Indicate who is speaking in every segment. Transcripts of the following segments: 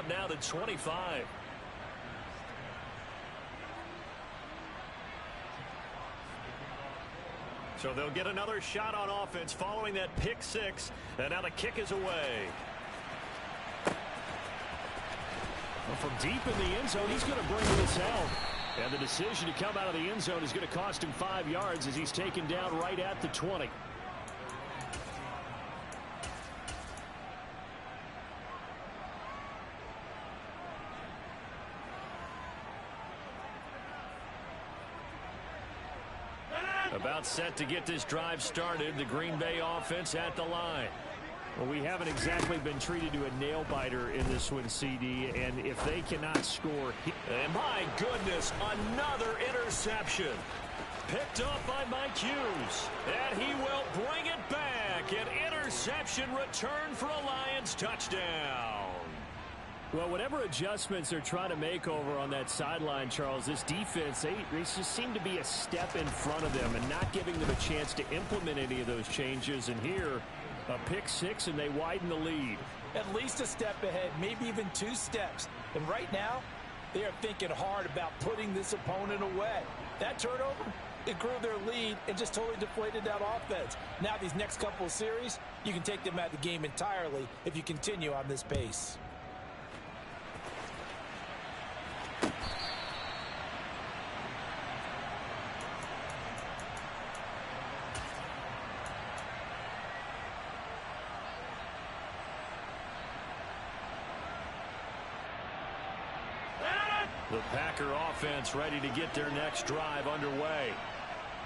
Speaker 1: out now to 25. So they'll get another shot on offense following that pick six. And now the kick is away. Well, from deep in the end zone, he's going to bring this out. And the decision to come out of the end zone is going to cost him 5 yards as he's taken down right at the 20. About set to get this drive started. The Green Bay offense at the line. Well, we haven't exactly been treated to a nail-biter in this one, CD, and if they cannot score... And my goodness, another interception. Picked up by Mike Hughes, and he will bring it back. An interception return for a Lions touchdown. Well, whatever adjustments they're trying to make over on that sideline, Charles, this defense, they just seem to be a step in front of them and not giving them a chance to implement any of those changes. And here, a pick six, and they widen the lead.
Speaker 2: At least a step ahead, maybe even 2 steps. And right now, they are thinking hard about putting this opponent away. That turnover, it grew their lead and just totally deflated that offense. Now these next couple of series, you can take them out of the game entirely if you continue on this pace.
Speaker 1: The Packer offense ready to get their next drive underway.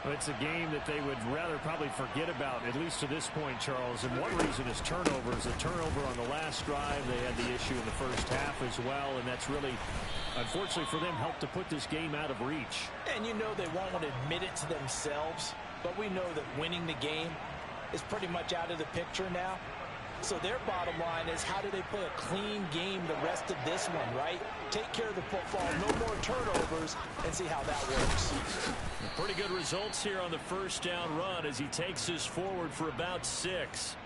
Speaker 3: It's a game that they would rather probably forget about, at least to this point, Charles. And one reason is turnovers. A turnover on the last drive. They had the issue in the first half as well, and that's really, unfortunately for them, helped to put this game out of reach.
Speaker 2: And you know they won't want to admit it to themselves, but we know that winning the game is pretty much out of the picture now. So their bottom line is, how do they play a clean game the rest of this one, right? Take care of the football, no more turnovers, and see how that works.
Speaker 1: Pretty good results here on the first down run as he takes us forward for about 6.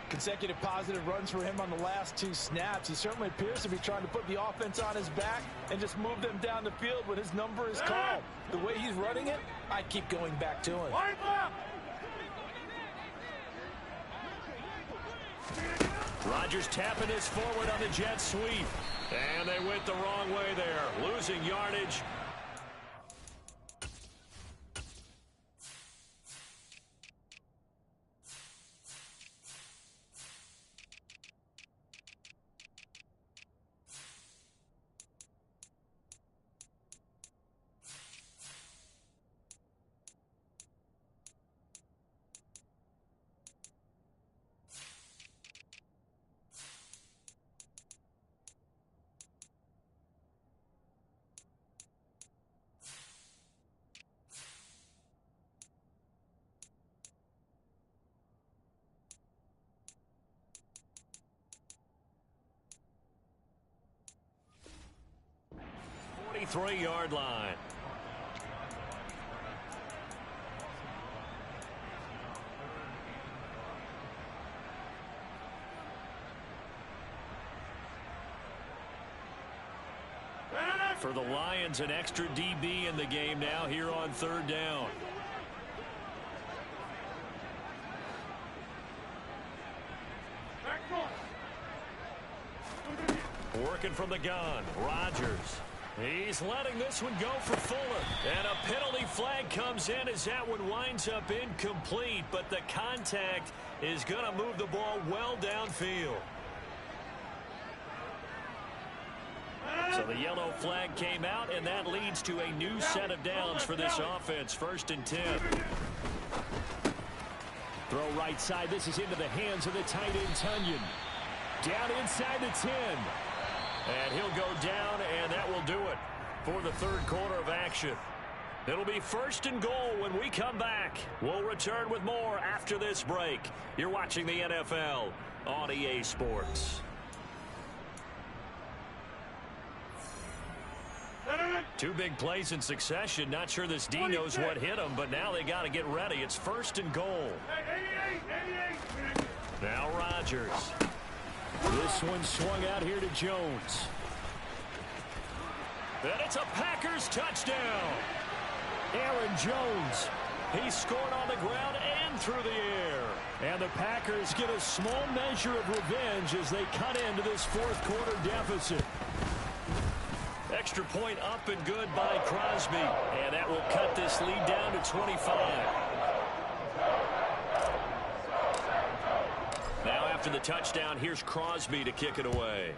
Speaker 2: Consecutive positive runs for him on the last 2 snaps. He certainly appears to be trying to put the offense on his back and just move them down the field when his number is called. The way he's running it, I'd keep going back to him.
Speaker 1: Rodgers tapping his forward on the jet sweep. And they went the wrong way there, losing yardage. Three-yard line. For the Lions, an extra DB in the game now here on 3rd down. Working from the gun, Rodgers. He's letting this one go for Fuller. And a penalty flag comes in as that one winds up incomplete. But the contact is going to move the ball well downfield. So the yellow flag came out, and that leads to a new set of downs for this offense. 1st and 10. Throw right side. This is into the hands of the tight end, Tunyon. Down inside the 10. And he'll go down, and that will do it for the 3rd quarter of action. It'll be 1st and goal when we come back. We'll return with more after this break. You're watching the NFL on EA Sports. 2 big plays in succession. Not sure this D knows what hit him, but now they got to get ready. It's 1st and goal. Now Rodgers. This one swung out here to Jones. And it's a Packers touchdown. Aaron Jones. He scored on the ground and through the air. And the Packers get a small measure of revenge as they cut into this fourth quarter deficit. Extra point up and good by Crosby. And that will cut this lead down to 25. Now after the touchdown, here's Crosby to kick it away.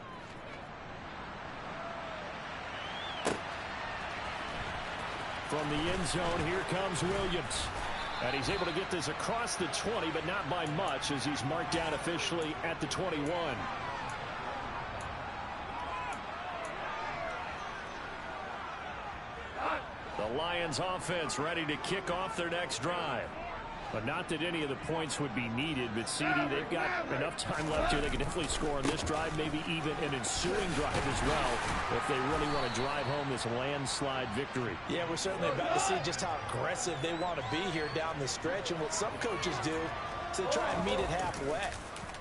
Speaker 1: From the end zone, here comes Williams. And he's able to get this across the 20, but not by much as he's marked down officially at the 21. The Lions offense ready to kick off their next drive. But not that any of the points would be needed, but CD, they've got enough time left here. They can definitely score on this drive, maybe even an ensuing drive as well, if they really want to drive home this landslide victory.
Speaker 2: Yeah, we're certainly about to see just how aggressive they want to be here down the stretch. And what some coaches do is they try and meet it halfway,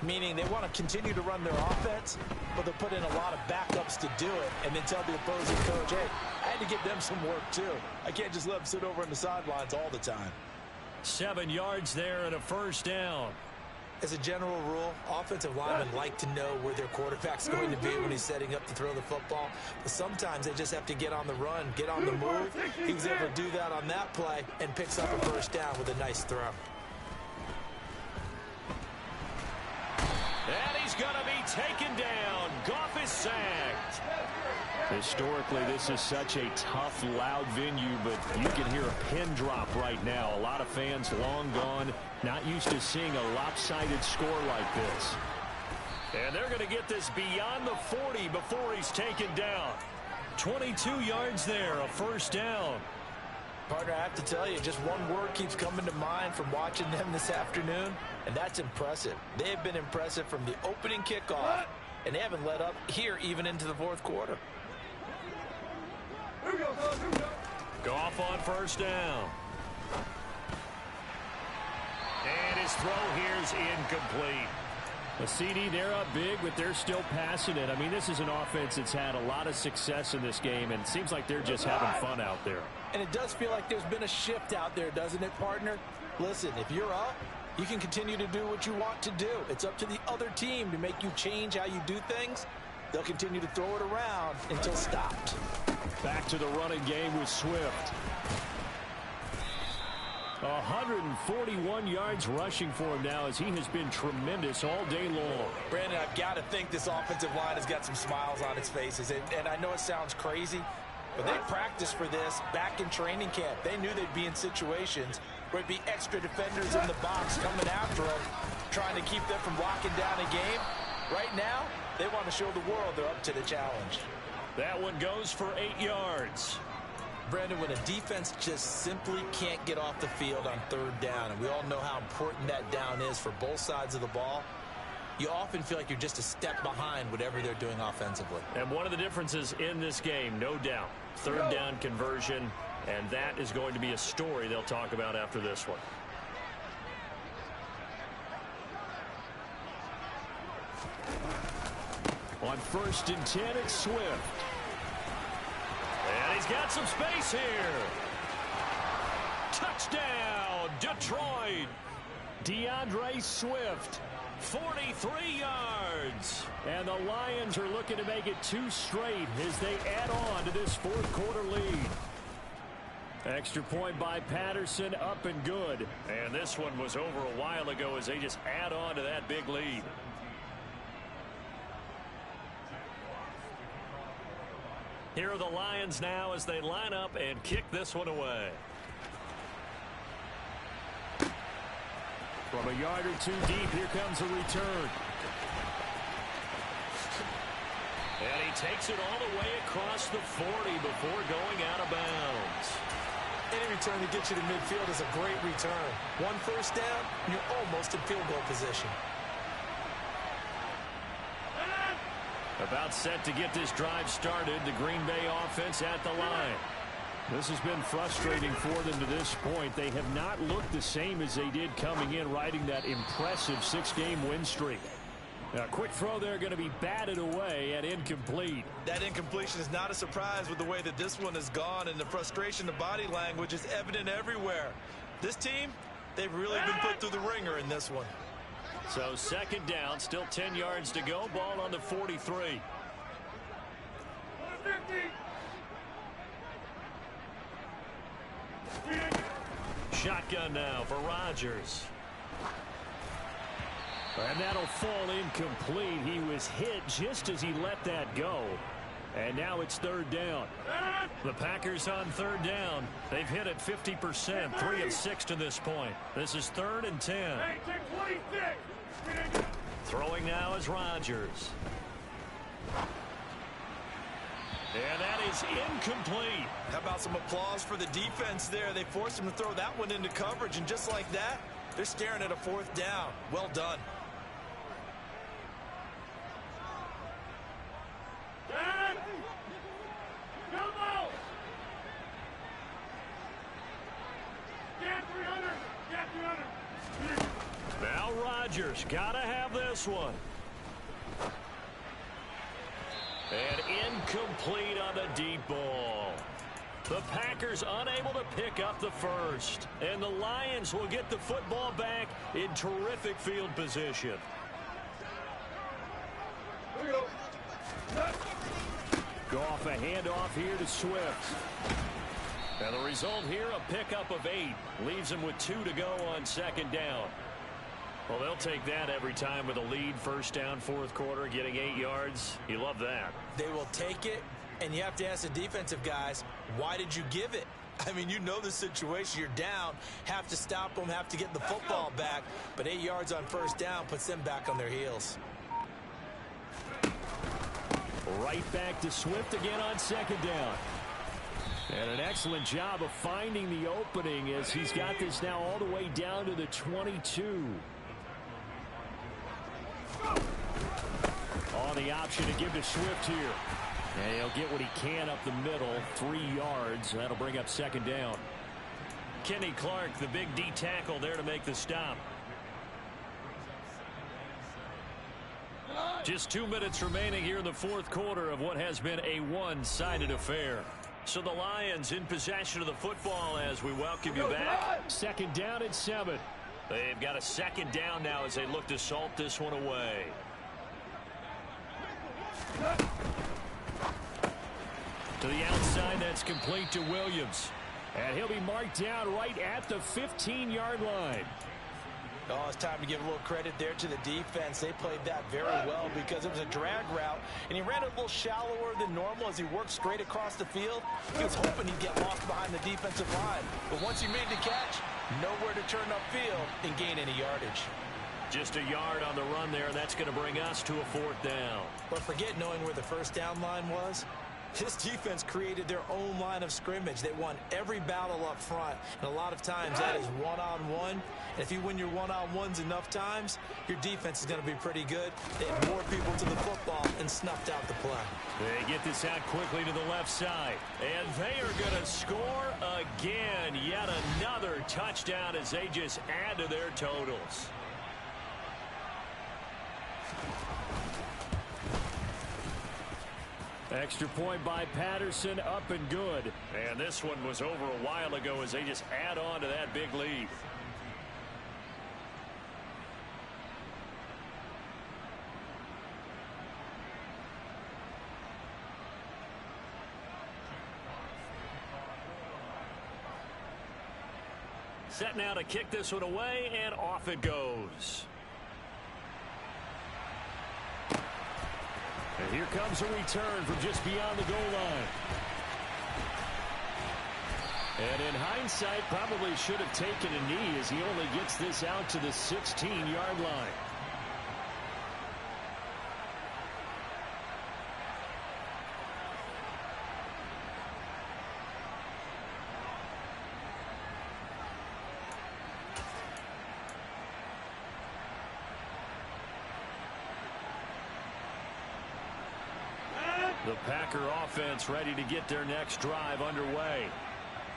Speaker 2: meaning they want to continue to run their offense, but they'll put in a lot of backups to do it, and then tell the opposing coach, hey, I had to give them some work too. I can't just let them sit over on the sidelines all the time.
Speaker 1: 7 yards there and a first down.
Speaker 2: As a general rule, offensive linemen like to know where their quarterback's going to be when he's setting up to throw the football. But sometimes they just have to get on the run, get on the move. He was able to do that on that play and picks up a first down with a nice throw.
Speaker 1: And he's going to be taken down. Goff is sacked. Historically, this is such a tough, loud venue, but you can hear a pin drop right now. A lot of fans long gone, not used to seeing a lopsided score like this. And they're going to get this beyond the 40 before he's taken down. 22 yards there, a first down.
Speaker 2: Partner, I have to tell you, just one word keeps coming to mind from watching them this afternoon, and that's impressive. They have been impressive from the opening kickoff, and they haven't let up here even into the fourth quarter.
Speaker 1: Goff on first down. And his throw here's incomplete. The CD, they're up big, but they're still passing it. I mean, this is an offense that's had a lot of success in this game, and it seems like they're just having fun out there.
Speaker 2: And it does feel like there's been a shift out there, doesn't it, partner? Listen, if you're up, you can continue to do what you want to do. It's up to the other team to make you change how you do things. They'll continue to throw it around until stopped.
Speaker 1: Back to the running game with Swift. 141 yards rushing for him now as he has been tremendous all day long.
Speaker 2: Brandon, I've got to think this offensive line has got some smiles on its faces. And I know it sounds crazy, but they practiced for this back in training camp. They knew they'd be in situations where it'd be extra defenders in the box coming after them, trying to keep them from locking down a game. Right now, they want to show the world they're up to the challenge.
Speaker 1: That one goes for 8 yards.
Speaker 2: Brandon, when a defense just simply can't get off the field on third down, and we all know how important that down is for both sides of the ball, you often feel like you're just a step behind whatever they're doing offensively.
Speaker 1: And one of the differences in this game, no doubt, third down conversion, and that is going to be a story they'll talk about after this one. On 1st and 10, it's Swift. And he's got some space here. Touchdown, Detroit. DeAndre Swift, 43 yards. And the Lions are looking to make it 2 straight as they add on to this fourth quarter lead. Extra point by Patterson, up and good. And this one was over a while ago as they just add on to that big lead. Here are the Lions now as they line up and kick this one away. From a yard or 2 deep, here comes a return. And he takes it all the way across the 40 before going out of bounds.
Speaker 2: Any return that gets you to midfield is a great return. 1 first down, you're almost in field goal position.
Speaker 1: About set to get this drive started, the Green Bay offense at the line. This has been frustrating for them to this point. They have not looked the same as they did coming in, riding that impressive 6-game win streak. A quick throw there going to be batted away and incomplete.
Speaker 2: That incompletion is not a surprise with the way that this one has gone, and the frustration, the body language is evident everywhere. This team, they've really been put through the ringer in this one.
Speaker 1: So second down, still 10 yards to go. Ball on the 43. Shotgun now for Rodgers. And that'll fall incomplete. He was hit just as he let that go. And now it's third down. The Packers on third down. They've hit it 50%, 3 of 6 to this point. This is 3rd and 10. Throwing now is Rodgers. And that is incomplete.
Speaker 2: How about some applause for the defense there? They forced him to throw that one into coverage, and just like that, they're staring at a 4th down. Well done.
Speaker 1: Now Rodgers gotta have this one. And incomplete on the deep ball. The Packers unable to pick up the first. And the Lions will get the football back in terrific field position. Goff a handoff here to Swift. And the result here, a pickup of 8. Leaves him with 2 to go on second down. Well, they'll take that every time with a lead. First down, 4th quarter, getting 8 yards. You love that.
Speaker 2: They will take it, and you have to ask the defensive guys, why did you give it? I mean, you know the situation. You're down, have to stop them, have to get the football back. But 8 yards on first down puts them back on their heels.
Speaker 1: Right back to Swift again on second down. And an excellent job of finding the opening as he's got this now all the way down to the 22. On the option to give to Swift here. And he'll get what he can up the middle, 3 yards. That'll bring up second down. Kenny Clark, the big D tackle there to make the stop. Just 2 minutes remaining here in the 4th quarter of what has been a one-sided affair. So the Lions in possession of the football as we welcome you back. Second down and 7. They've got a second down now as they look to salt this one away. To the outside, that's complete to Williams. And he'll be marked down right at the 15-yard line.
Speaker 2: Oh, it's time to give a little credit there to the defense. They played that very well because it was a drag route, and he ran it a little shallower than normal as he worked straight across the field. He was hoping he'd get lost behind the defensive line. But once he made the catch, nowhere to turn upfield and gain any yardage.
Speaker 1: Just a yard on the run there, and that's going to bring us to a 4th down.
Speaker 2: But forget knowing where the first down line was. This defense created their own line of scrimmage. They won every battle up front, and a lot of times that is one-on-one. And if you win your one-on-ones enough times, your defense is going to be pretty good. They had more people to the football and snuffed out the play.
Speaker 1: They get this out quickly to the left side, and they are going to score again. Yet another touchdown as they just add to their totals. Extra point by Patterson, up and good. And this one was over a while ago as they just add on to that big lead. Set now to kick this one away, and off it goes. And here comes a return from just beyond the goal line. And in hindsight, probably should have taken a knee as he only gets this out to the 16-yard line. The Packer offense ready to get their next drive underway.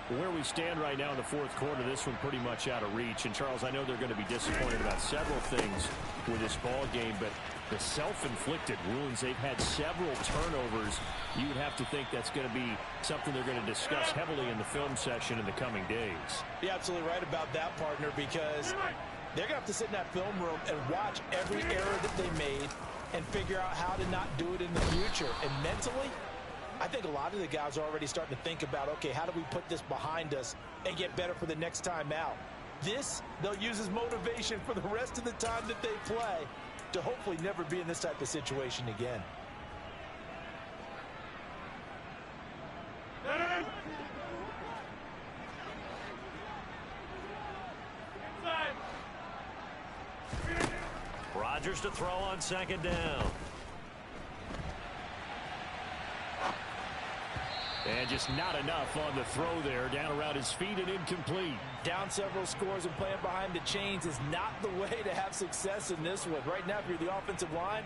Speaker 1: Where we stand right now in the 4th quarter, this one pretty much out of reach. And, Charles, I know they're going to be disappointed about several things with this ball game, but The self-inflicted wounds. They've had several turnovers. You would have to think that's going to be something they're going to discuss heavily in the film session in the coming days.
Speaker 2: You're absolutely right about that, partner, because they're going to have to sit in that film room and watch every error that they made and figure out how to not do it in the future. And mentally, I think a lot of the guys are already starting to think about, okay, how do we put this behind us and get better for the next time out? This, they'll use as motivation for the rest of the time that they play to hopefully never be in this type of situation again.
Speaker 1: Rodgers to throw on second down. And just not enough on the throw there. Down around his feet and incomplete.
Speaker 2: Down several scores and playing behind the chains is not the way to have success in this one. Right now, if you're the offensive line,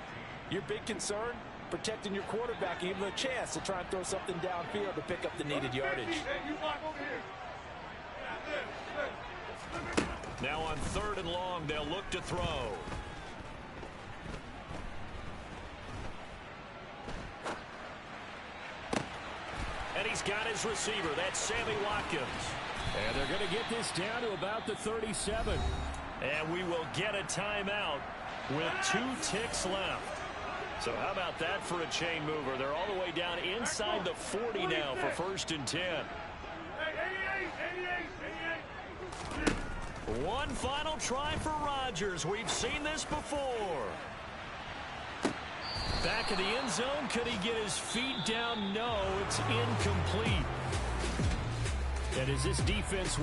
Speaker 2: your big concern, protecting your quarterback and giving him a chance to try and throw something downfield to pick up the needed yardage.
Speaker 1: Now on 3rd and long, they'll look to throw. And he's got his receiver. That's Sammy Watkins. And they're going to get this down to about the 37. And we will get a timeout with 2 ticks left. So how about that for a chain mover? They're all the way down inside the 40 now for 1st and 10. One final try for Rodgers. We've seen this before. Back in the end zone. Could he get his feet down? No, it's incomplete. And as this defense